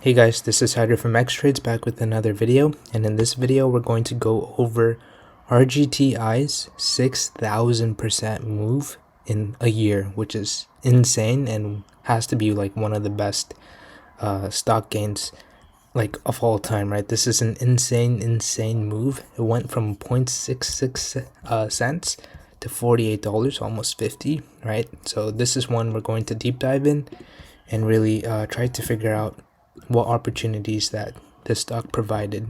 Hey guys, this is Hydra from Xtrades back with another video, and in this video we're going to go over RGTI's 6,000% move in a year, which is insane and has to be like one of the best stock gains like of all time, right? This is an insane move. It went from 0.66 cents to $48, almost 50, right? So this is one we're going to deep dive in and really try to figure out what opportunities that this stock provided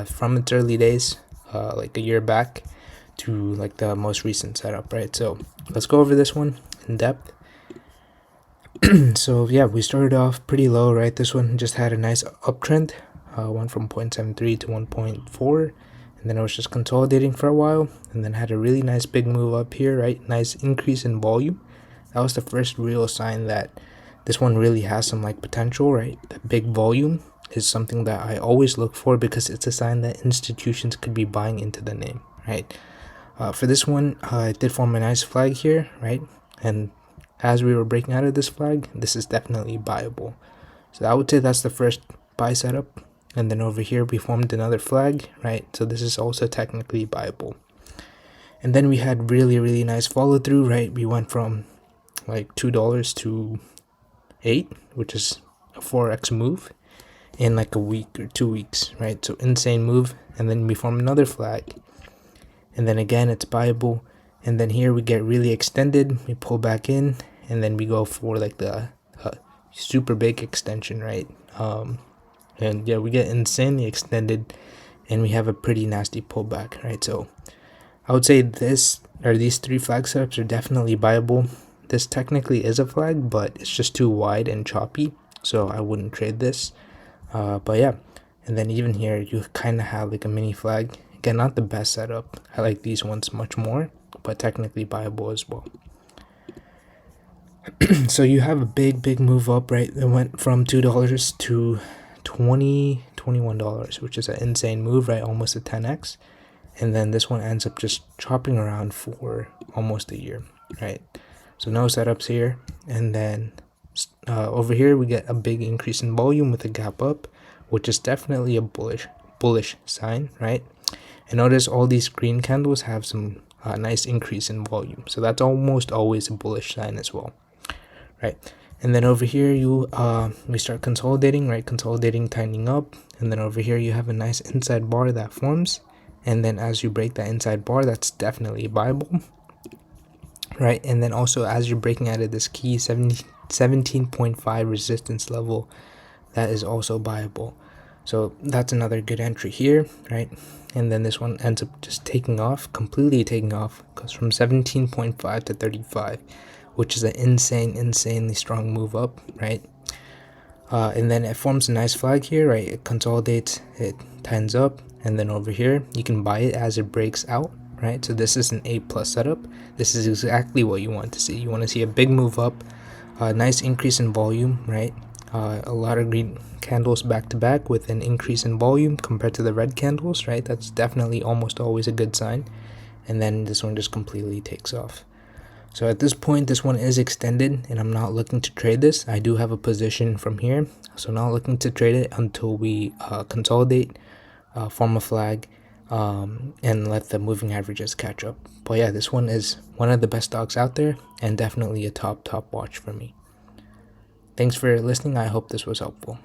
from its early days, like a year back, to like the most recent setup, right? So let's go over this one in depth. So yeah, we started off pretty low, right? This one just had a nice uptrend, went from 0.73 to 1.4, and then it was just consolidating for a while, and then had a really nice big move up here, right? Nice increase in volume. That was the first real sign that this one really has some like potential, right? That big volume is something that I always look for because it's a sign that institutions could be buying into the name, right? For this one, it did form a nice flag here, right? And as we were breaking out of this flag, this is definitely buyable. So I would say that's the first buy setup. And then over here, we formed another flag, right? So this is also technically buyable. And then we had really nice follow through, right? We went from like $2 to 8, which is a 4x move in like a week or 2 weeks, right? So insane move. And then we form another flag, and then again it's buyable. And then here we get really extended, we pull back in, and then we go for like the super big extension, right? And yeah, we get insanely extended and we have a pretty nasty pullback, right? So I would say these three flag setups are definitely buyable. This technically is a flag, but it's just too wide and choppy, so I wouldn't trade this. But yeah, and then even here you kind of have like a mini flag. Again, not the best setup. I like these ones much more, but technically buyable as well. So you have a big move up, right? It went from $2 to $21, which is an insane move, right? Almost a 10x. And then this one ends up just chopping around for almost a year, right? So no setups here. And then over here we get a big increase in volume with a gap up, which is definitely a bullish sign, right? And notice all these green candles have some nice increase in volume, so that's almost always a bullish sign as well, right? And then over here we start consolidating, right? Consolidating, tightening up, and then over here you have a nice inside bar that forms, and then as you break that inside bar, that's definitely viable, right? And then also as you're breaking out of this key 17.5 resistance level, that is also buyable. So that's another good entry here, right? And then this one ends up just taking off, completely taking off, goes from 17.5 to 35, which is an insanely strong move up, right? And then it forms a nice flag here, right? It consolidates, it tightens up, and then over here you can buy it as it breaks out, right? So this is an A+ setup. This is exactly what you want to see. You want to see a big move up, a nice increase in volume, right? A lot of green candles back to back with an increase in volume compared to the red candles, right? That's definitely almost always a good sign. And then this one just completely takes off. So at this point, this one is extended and I'm not looking to trade this. I do have a position from here, so not looking to trade it until we consolidate, form a flag, and let the moving averages catch up. But yeah, this one is one of the best stocks out there and definitely a top watch for me. Thanks for listening. I hope this was helpful.